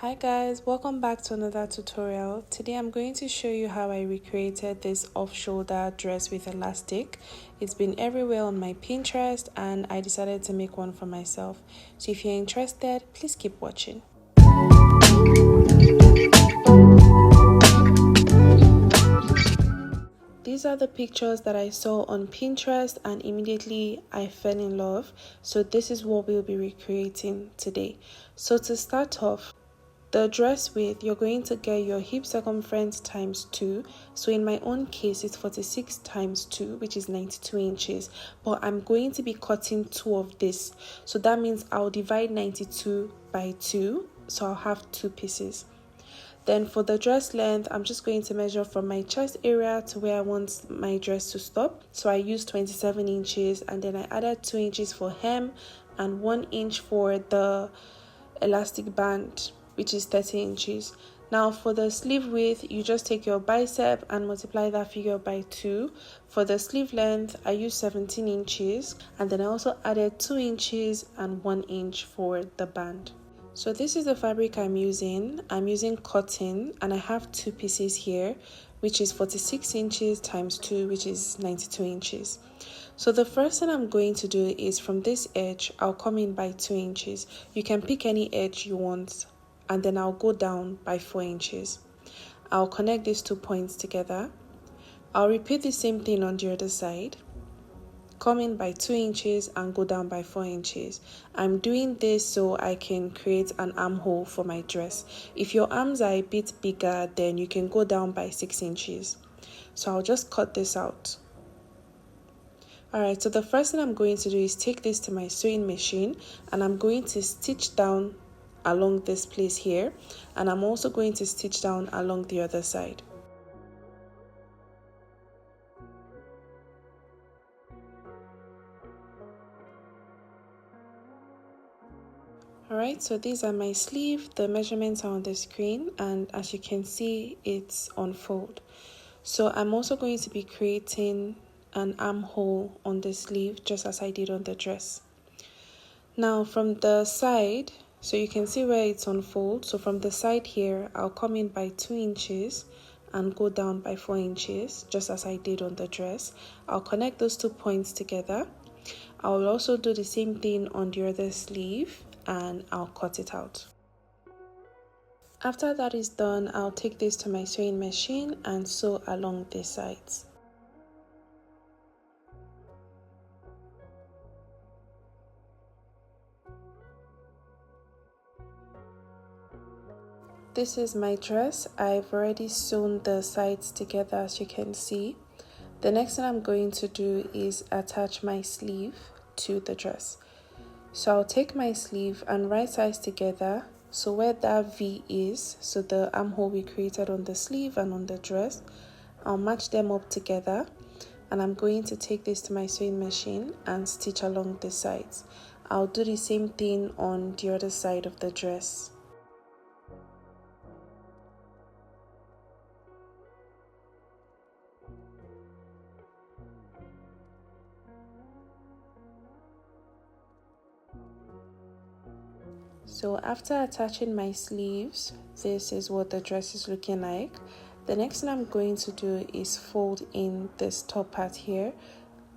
Hi guys, welcome back to another tutorial. Today I'm going to show you how I recreated this off-shoulder dress with elastic. It's been everywhere on my Pinterest and I decided to make one for myself. So if you're interested, please keep watching. These are the pictures that I saw on Pinterest and immediately I fell in love. So this is what we'll be recreating today. So to start off, the dress width, you're going to get your hip circumference times 2. So in my own case, it's 46 times 2, which is 92 inches. But I'm going to be cutting 2 of this. So that means I'll divide 92 by 2. So I'll have 2 pieces. Then for the dress length, I'm just going to measure from my chest area to where I want my dress to stop. So I used 27 inches and then I added 2 inches for hem and 1 inch for the elastic band, which is 30 inches. Now for the sleeve width, you just take your bicep and multiply that figure by 2. For the sleeve length, I used 17 inches and then I also added 2 inches and 1 inch for the band. So this is the fabric I'm using. I'm using cotton and I have 2 pieces here, which is 46 inches times 2, which is 92 inches. So the first thing I'm going to do is from this edge, I'll come in by 2 inches. You can pick any edge you want and then I'll go down by 4 inches. I'll connect these 2 points together. I'll repeat the same thing on the other side. Come in by 2 inches and go down by 4 inches. I'm doing this so I can create an armhole for my dress. If your arms are a bit bigger, then you can go down by 6 inches. So I'll just cut this out. Alright, so the first thing I'm going to do is take this to my sewing machine and I'm going to stitch down along this place here, and I'm also going to stitch down along the other side. Alright, so these are my sleeve. The measurements are on the screen and as you can see, it's on fold. So I'm also going to be creating an armhole on the sleeve just as I did on the dress. Now from the side, so you can see where it's on fold. So from the side here, I'll come in by 2 inches and go down by 4 inches just as I did on the dress. I'll connect those 2 points together. I'll also do the same thing on the other sleeve and I'll cut it out. After that is done, I'll take this to my sewing machine and sew along the sides. This is my dress. I've already sewn the sides together as you can see. The next thing I'm going to do is attach my sleeve to the dress. So I'll take my sleeve and right sides together. So where that V is, so the armhole we created on the sleeve and on the dress, I'll match them up together. And I'm going to take this to my sewing machine and stitch along the sides. I'll do the same thing on the other side of the dress. So after attaching my sleeves, this is what the dress is looking like. The next thing I'm going to do is fold in this top part here.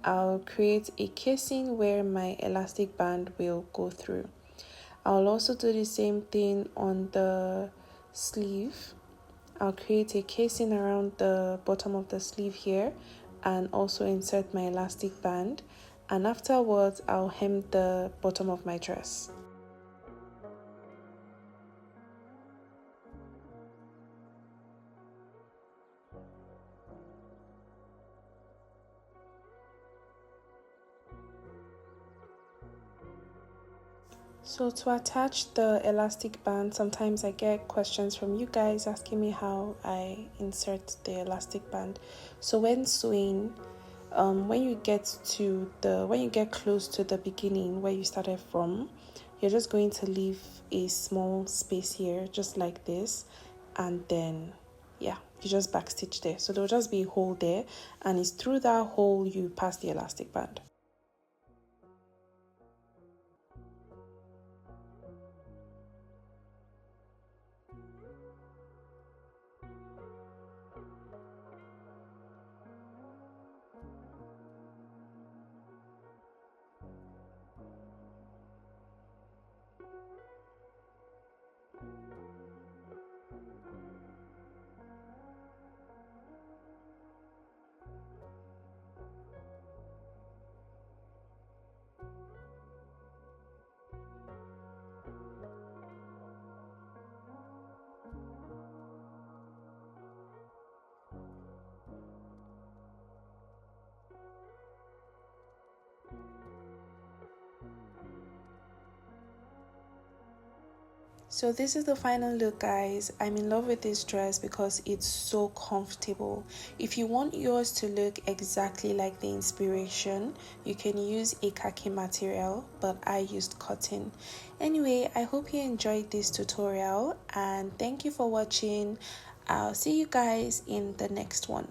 I'll create a casing where my elastic band will go through. I'll also do the same thing on the sleeve. I'll create a casing around the bottom of the sleeve here and also insert my elastic band. And afterwards, I'll hem the bottom of my dress. So to attach the elastic band, sometimes I get questions from you guys asking me how I insert the elastic band. So when sewing, when you get close to the beginning where you started from, you're just going to leave a small space here, just like this, and then yeah, you just backstitch there. So there'll just be a hole there, and it's through that hole you pass the elastic band. So this is the final look, guys. I'm in love with this dress because it's so comfortable. If you want yours to look exactly like the inspiration, you can use a khaki material, but I used cotton. Anyway, I hope you enjoyed this tutorial and thank you for watching. I'll see you guys in the next one.